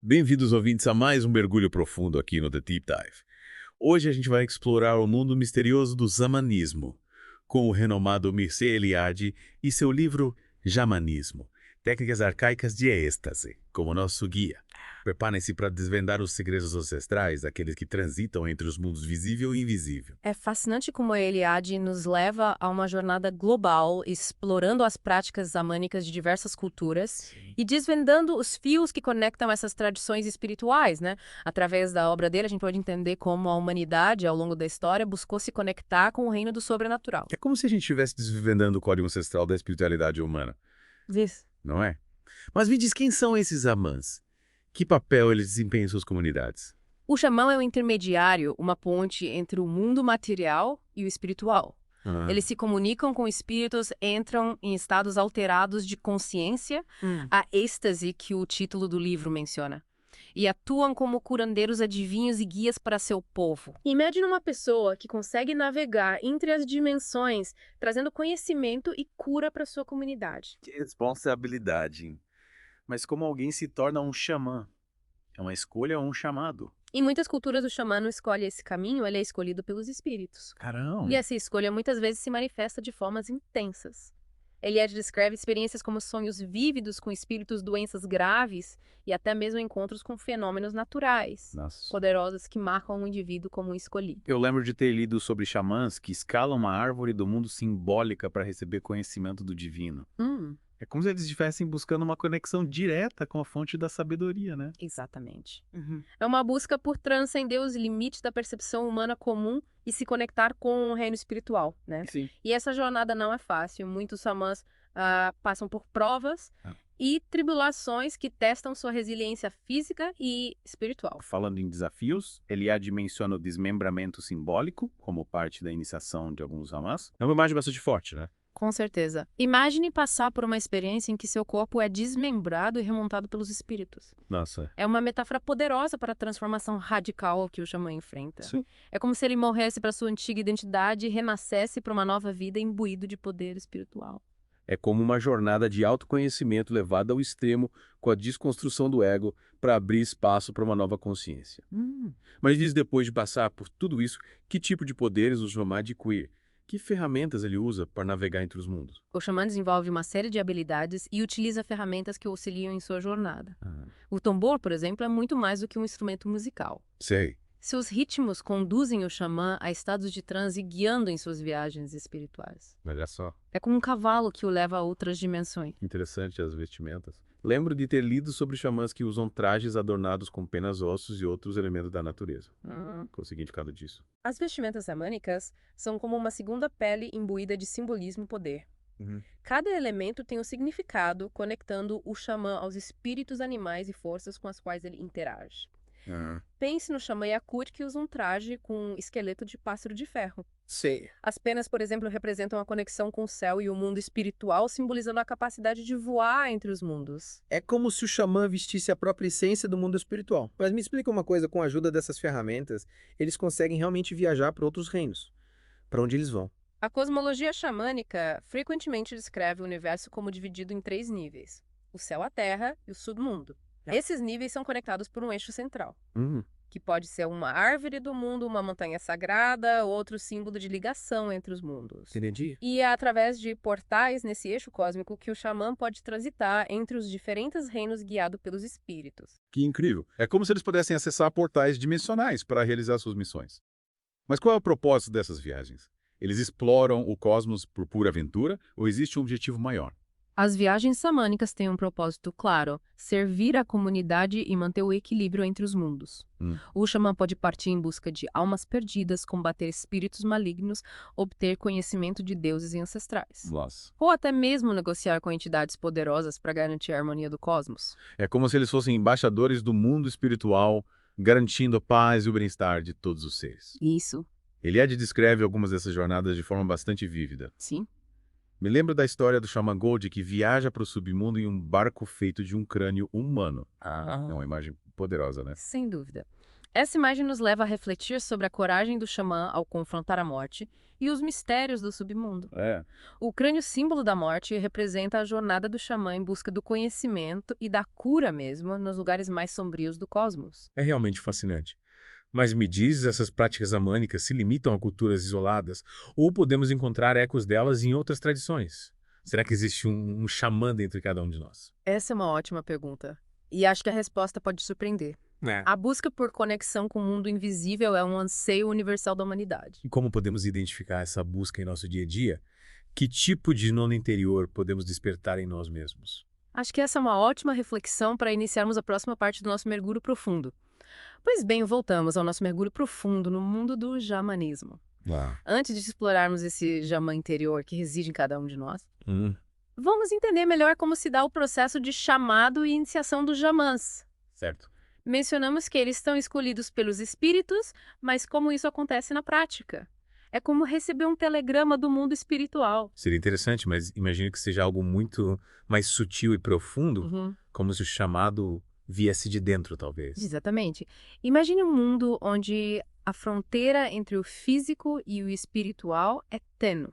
Bem-vindos, ouvintes, a mais um mergulho profundo aqui no The Deep Dive. Hoje a gente vai explorar o mundo misterioso do xamanismo, com o renomado Mircea Eliade e seu livro Jamanismo, Técnicas Arcaicas de Êxtase, como nosso guia. Preparem-se para desvendar os segredos ancestrais, aqueles que transitam entre os mundos visível e invisível. É fascinante como a Eliade nos leva a uma jornada global, explorando as práticas xamânicas de diversas culturas e desvendando os fios que conectam essas tradições espirituais, né? Através da obra dele, a gente pode entender como a humanidade, ao longo da história, buscou se conectar com o reino do sobrenatural. É como se a gente estivesse desvendando o código ancestral da espiritualidade humana, Isso. não é? Mas me diz, quem são esses xamãs? Que papel eles desempenham em suas comunidades? O xamã é um intermediário, uma ponte entre o mundo material e o espiritual. Eles se comunicam com espíritos, entram em estados alterados de consciência, a êxtase que o título do livro menciona, e atuam como curandeiros, adivinhos e guias para seu povo. Imagine uma pessoa que consegue navegar entre as dimensões, trazendo conhecimento e cura para sua comunidade. Que responsabilidade, hein? Mas como alguém se torna um xamã? É uma escolha ou um chamado? Em muitas culturas, o xamã não escolhe esse caminho, ele é escolhido pelos espíritos. Caramba! E essa escolha muitas vezes se manifesta de formas intensas. Eliade descreve experiências como sonhos vívidos com espíritos, doenças graves e até mesmo encontros com fenômenos naturais, Nossa. poderosos que marcam o indivíduo como um escolhido. Eu lembro de ter lido sobre xamãs que escalam uma árvore do mundo simbólica para receber conhecimento do divino. É como se eles estivessem buscando uma conexão direta com a fonte da sabedoria, né? Exatamente. É uma busca por transcender os limites da percepção humana comum e se conectar com o reino espiritual, né? Sim. E essa jornada não é fácil. Muitos xamãs passam por provas e tribulações que testam sua resiliência física e espiritual. Falando em desafios, Eliade menciona o desmembramento simbólico como parte da iniciação de alguns xamãs. É uma imagem bastante forte, né? Com certeza. Imagine passar por uma experiência em que seu corpo é desmembrado e remontado pelos espíritos. Nossa. É uma metáfora poderosa para a transformação radical que o xamã enfrenta. Sim. É como se ele morresse para sua antiga identidade e renascesse para uma nova vida imbuído de poder espiritual. É como uma jornada de autoconhecimento levada ao extremo com a desconstrução do ego para abrir espaço para uma nova consciência. Mas diz, depois de passar por tudo isso, que tipo de poderes o xamã adquire? Que ferramentas ele usa para navegar entre os mundos? O xamã desenvolve uma série de habilidades e utiliza ferramentas que o auxiliam em sua jornada. O tambor, por exemplo, é muito mais do que um instrumento musical. Sei. Seus ritmos conduzem o xamã a estados de transe, guiando em suas viagens espirituais. Olha só, É como um cavalo que o leva a outras dimensões. interessante as vestimentas. Lembro de ter lido sobre xamãs que usam trajes adornados com penas, ossos e outros elementos da natureza. Qual o significado disso? As vestimentas xamânicas são como uma segunda pele imbuída de simbolismo e poder. Cada elemento tem um significado, conectando o xamã aos espíritos, animais e forças com as quais ele interage. Pense no xamã Yakut, que usa um traje com um esqueleto de pássaro de ferro. Sei. As penas, por exemplo, representam a conexão com o céu e o mundo espiritual, simbolizando a capacidade de voar entre os mundos. É como se o xamã vestisse a própria essência do mundo espiritual. Mas me explica uma coisa, com a ajuda dessas ferramentas, eles conseguem realmente viajar para outros reinos. Para onde eles vão? A cosmologia xamânica frequentemente descreve o universo como dividido em 3 níveis: o céu, a terra e o submundo. Esses níveis são conectados por um eixo central, que pode ser uma árvore do mundo, uma montanha sagrada, outro símbolo de ligação entre os mundos. Entendi. E é através de portais nesse eixo cósmico que o xamã pode transitar entre os diferentes reinos guiado pelos espíritos. Que incrível. É como se eles pudessem acessar portais dimensionais para realizar suas missões. Mas qual é o propósito dessas viagens? Eles exploram o cosmos por pura aventura ou existe um objetivo maior? As viagens xamânicas têm um propósito claro: servir a comunidade e manter o equilíbrio entre os mundos. O xamã pode partir em busca de almas perdidas, combater espíritos malignos, obter conhecimento de deuses e ancestrais. Nossa. Ou até mesmo negociar com entidades poderosas para garantir a harmonia do cosmos. É como se eles fossem embaixadores do mundo espiritual, garantindo a paz e o bem-estar de todos os seres. Isso, Eliade descreve algumas dessas jornadas de forma bastante vívida. sim. Me lembro da história do Xamã Gold que viaja para o submundo em um barco feito de um crânio humano. É uma imagem poderosa, né? Sem dúvida. Essa imagem nos leva a refletir sobre a coragem do xamã ao confrontar a morte e os mistérios do submundo. É. O crânio símbolo da morte representa a jornada do xamã em busca do conhecimento e da cura mesmo nos lugares mais sombrios do cosmos. É realmente fascinante. Mas me diz, essas práticas xamânicas se limitam a culturas isoladas ou podemos encontrar ecos delas em outras tradições? Será que existe um xamã dentro de cada um de nós? Essa é uma ótima pergunta. E acho que a resposta pode surpreender. A busca por conexão com o mundo invisível é um anseio universal da humanidade. E como podemos identificar essa busca em nosso dia a dia? Que tipo de nono interior podemos despertar em nós mesmos? Acho que essa é uma ótima reflexão para iniciarmos a próxima parte do nosso mergulho profundo. Pois bem, voltamos ao nosso mergulho profundo no mundo do xamanismo. Antes de explorarmos esse xamã interior que reside em cada um de nós, vamos entender melhor como se dá o processo de chamado e iniciação dos xamãs. Certo. Mencionamos que eles estão escolhidos pelos espíritos, mas como isso acontece na prática? É como receber um telegrama do mundo espiritual. Seria interessante, mas imagino que seja algo muito mais sutil e profundo, como se o chamado viesse de dentro, talvez. Exatamente. Imagine um mundo onde a fronteira entre o físico e o espiritual é tênue.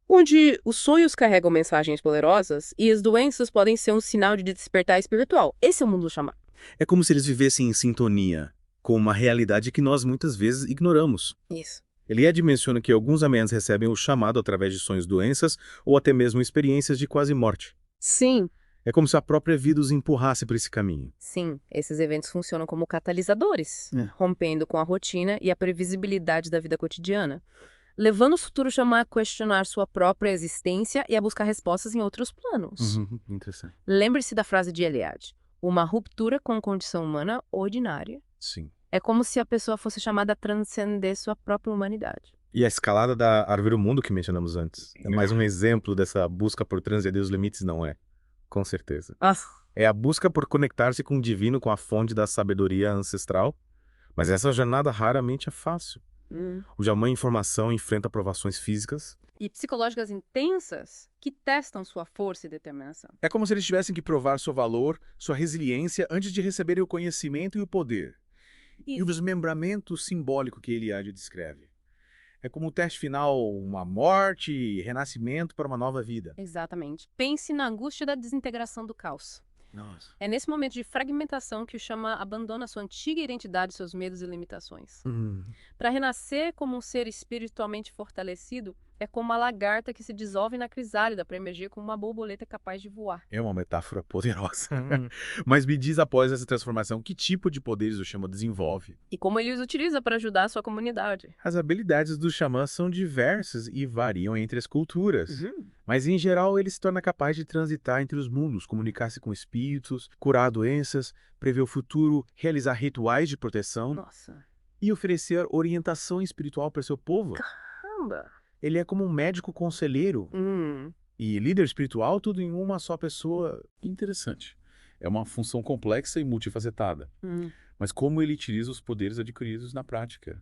Onde os sonhos carregam mensagens poderosas e as doenças podem ser um sinal de despertar espiritual. Esse é o mundo do chamado. É como se eles vivessem em sintonia com uma realidade que nós muitas vezes ignoramos. Isso. Eliade menciona que alguns amens recebem o chamado através de sonhos, doenças ou até mesmo experiências de quase morte. Sim. É como se a própria vida os empurrasse para esse caminho. Sim, esses eventos funcionam como catalisadores, rompendo com a rotina e a previsibilidade da vida cotidiana, levando o futuro xamã a questionar sua própria existência e a buscar respostas em outros planos. Interessante. Lembre-se da frase de Eliade. Uma ruptura com a condição humana ordinária. Sim. É como se a pessoa fosse chamada a transcender sua própria humanidade. E a escalada da árvore do mundo que mencionamos antes. É mais um exemplo dessa busca por transcender os limites, não é? Com certeza. É a busca por conectar-se com o divino, com a fonte da sabedoria ancestral. Mas essa jornada raramente é fácil. O xamã em formação enfrenta provações físicas e psicológicas intensas que testam sua força e determinação. É como se eles tivessem que provar seu valor, sua resiliência, antes de receberem o conhecimento e o poder. E o desmembramento simbólico que Eliade descreve. É como o teste final, uma morte e renascimento para uma nova vida. Exatamente. Pense na angústia da desintegração do caos. Nossa. É nesse momento de fragmentação que o xamã abandona sua antiga identidade, seus medos e limitações. Para renascer como um ser espiritualmente fortalecido, é como uma lagarta que se dissolve na crisálida para emergir como uma borboleta capaz de voar. É uma metáfora poderosa. Mas me diz, após essa transformação, que tipo de poderes o xamã desenvolve? E como ele os utiliza para ajudar a sua comunidade. As habilidades do xamã são diversas e variam entre as culturas. Mas, em geral, ele se torna capaz de transitar entre os mundos, comunicar-se com espíritos, curar doenças, prever o futuro, realizar rituais de proteção e oferecer orientação espiritual para seu povo. Caramba! Ele é como um médico conselheiro e líder espiritual, tudo em uma só pessoa. Interessante. É uma função complexa e multifacetada. Mas como ele utiliza os poderes adquiridos na prática?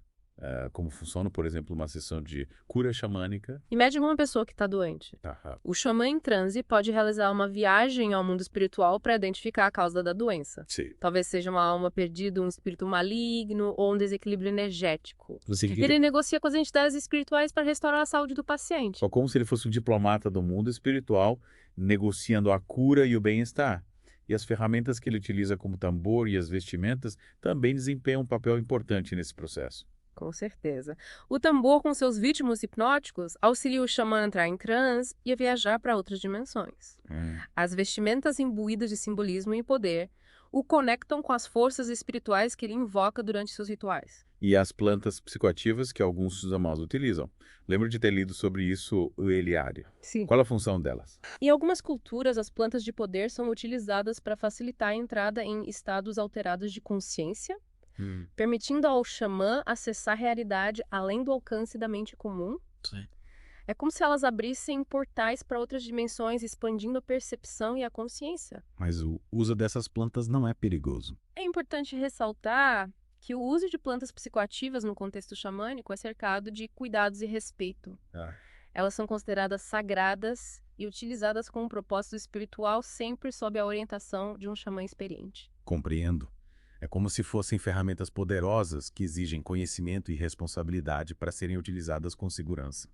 Como funciona, por exemplo, uma sessão de cura xamânica. Imagine uma pessoa que está doente. O xamã em transe pode realizar uma viagem ao mundo espiritual para identificar a causa da doença. Sim. Talvez seja uma alma perdida, um espírito maligno ou um desequilíbrio energético. Ele negocia com as entidades espirituais para restaurar a saúde do paciente. Só como se ele fosse um diplomata do mundo espiritual, negociando a cura e o bem-estar. E as ferramentas que ele utiliza como tambor e as vestimentas também desempenham um papel importante nesse processo. Com certeza. O tambor com seus ritmos hipnóticos auxilia o xamã a entrar em transe e a viajar para outras dimensões. As vestimentas imbuídas de simbolismo e poder o conectam com as forças espirituais que ele invoca durante seus rituais. E as plantas psicoativas que alguns xamãs utilizam. Lembro de ter lido sobre isso o Eliade. Sim. Qual a função delas? Em algumas culturas, as plantas de poder são utilizadas para facilitar a entrada em estados alterados de consciência, permitindo ao xamã acessar a realidade além do alcance da mente comum. Sim. É como se elas abrissem portais para outras dimensões, expandindo a percepção e a consciência. Mas o uso dessas plantas não é perigoso. É importante ressaltar que o uso de plantas psicoativas no contexto xamânico é cercado de cuidados e respeito. Elas são consideradas sagradas e utilizadas com um propósito espiritual sempre sob a orientação de um xamã experiente. Compreendo. É como se fossem ferramentas poderosas que exigem conhecimento e responsabilidade para serem utilizadas com segurança.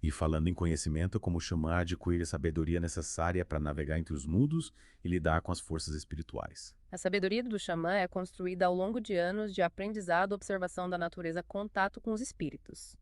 E falando em conhecimento, como o xamã adquire a sabedoria necessária para navegar entre os mundos e lidar com as forças espirituais. A sabedoria do xamã é construída ao longo de anos de aprendizado, observação da natureza, contato com os espíritos.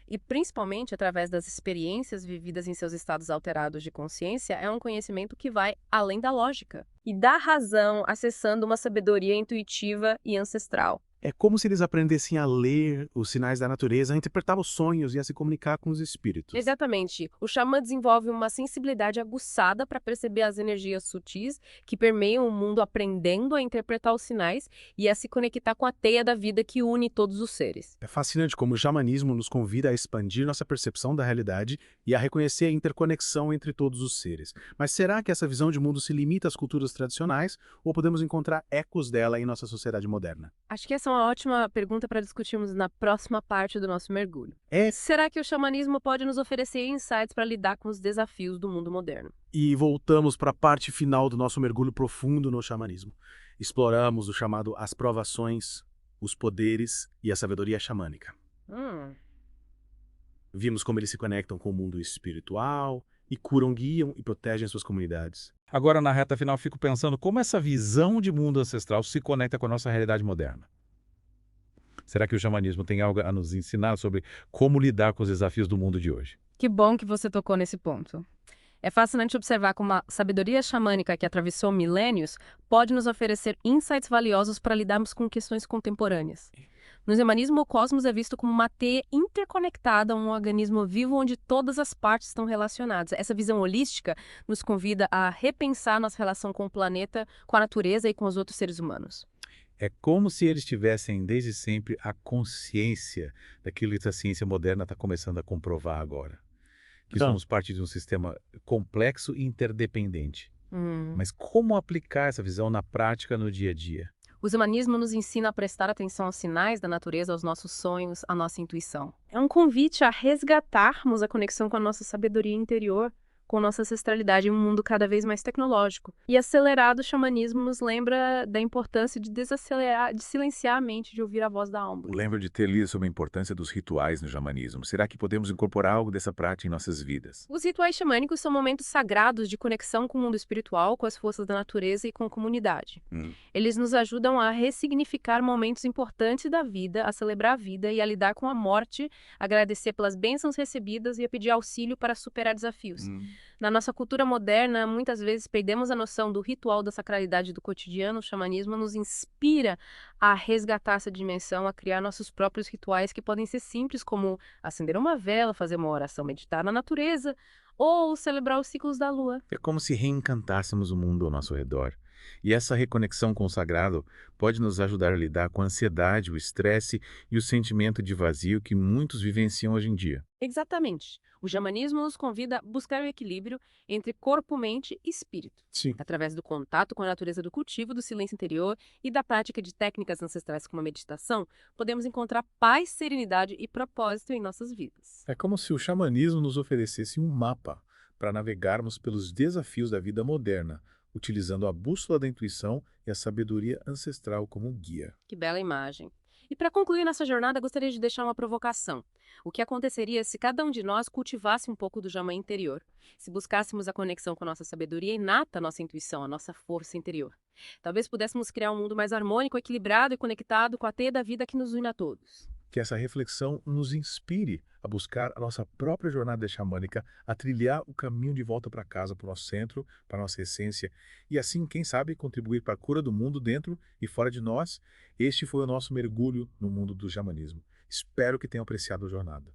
E principalmente através das experiências vividas em seus estados alterados de consciência, é um conhecimento que vai além da lógica e da razão, acessando uma sabedoria intuitiva e ancestral. É como se eles aprendessem a ler os sinais da natureza, a interpretar os sonhos e a se comunicar com os espíritos. Exatamente. O xamã desenvolve uma sensibilidade aguçada para perceber as energias sutis que permeiam o mundo, aprendendo a interpretar os sinais e a se conectar com a teia da vida que une todos os seres. É fascinante como o xamanismo nos convida a expandir nossa percepção da realidade e a reconhecer a interconexão entre todos os seres. Mas será que essa visão de mundo se limita às culturas tradicionais ou podemos encontrar ecos dela em nossa sociedade moderna? Acho que essa é uma ótima pergunta para discutirmos na próxima parte do nosso mergulho. É. Será que o xamanismo pode nos oferecer insights para lidar com os desafios do mundo moderno? E voltamos para a parte final do nosso mergulho profundo no xamanismo. Exploramos o chamado as provações, os poderes e a sabedoria xamânica. Vimos como eles se conectam com o mundo espiritual e curam, guiam e protegem suas comunidades. Agora, na reta final, fico pensando como essa visão de mundo ancestral se conecta com a nossa realidade moderna. Será que o xamanismo tem algo a nos ensinar sobre como lidar com os desafios do mundo de hoje? Que bom que você tocou nesse ponto. É fascinante observar como a sabedoria xamânica que atravessou milênios pode nos oferecer insights valiosos para lidarmos com questões contemporâneas. No xamanismo, o cosmos é visto como uma teia interconectada, um organismo vivo onde todas as partes estão relacionadas. Essa visão holística nos convida a repensar nossa relação com o planeta, com a natureza e com os outros seres humanos. É como se eles tivessem desde sempre a consciência daquilo que a ciência moderna está começando a comprovar agora. Que somos parte de um sistema complexo e interdependente. Mas como aplicar essa visão na prática, no dia a dia? O xamanismo nos ensina a prestar atenção aos sinais da natureza, aos nossos sonhos, à nossa intuição. É um convite a resgatarmos a conexão com a nossa sabedoria interior, com nossa ancestralidade em um mundo cada vez mais tecnológico. E acelerado, o xamanismo nos lembra da importância de desacelerar, de silenciar a mente, de ouvir a voz da alma. Lembro de ter lido sobre a importância dos rituais no xamanismo. Será que podemos incorporar algo dessa prática em nossas vidas? Os rituais xamânicos são momentos sagrados de conexão com o mundo espiritual, com as forças da natureza e com a comunidade. Eles nos ajudam a ressignificar momentos importantes da vida, a celebrar a vida e a lidar com a morte, a agradecer pelas bênçãos recebidas e a pedir auxílio para superar desafios. Na nossa cultura moderna, muitas vezes perdemos a noção do ritual da sacralidade do cotidiano. O xamanismo nos inspira a resgatar essa dimensão, a criar nossos próprios rituais que podem ser simples, como acender uma vela, fazer uma oração, meditar na natureza ou celebrar os ciclos da lua. É como se reencantássemos o mundo ao nosso redor. E essa reconexão com o sagrado pode nos ajudar a lidar com a ansiedade, o estresse e o sentimento de vazio que muitos vivenciam hoje em dia. Exatamente. O xamanismo nos convida a buscar o equilíbrio entre corpo, mente e espírito. Sim. Através do contato com a natureza do cultivo, do silêncio interior e da prática de técnicas ancestrais como a meditação, podemos encontrar paz, serenidade e propósito em nossas vidas. É como se o xamanismo nos oferecesse um mapa para navegarmos pelos desafios da vida moderna, utilizando a bússola da intuição e a sabedoria ancestral como guia. Que bela imagem. E para concluir nossa jornada, gostaria de deixar uma provocação. O que aconteceria se cada um de nós cultivasse um pouco do xamã interior? Se buscássemos a conexão com a nossa sabedoria inata, a nossa intuição, a nossa força interior? Talvez pudéssemos criar um mundo mais harmônico, equilibrado e conectado com a teia da vida que nos une a todos. Que essa reflexão nos inspire a buscar a nossa própria jornada xamânica, a trilhar o caminho de volta para casa, para o nosso centro, para a nossa essência, e assim, quem sabe, contribuir para a cura do mundo dentro e fora de nós. Este foi o nosso mergulho no mundo do xamanismo. Espero que tenham apreciado a jornada.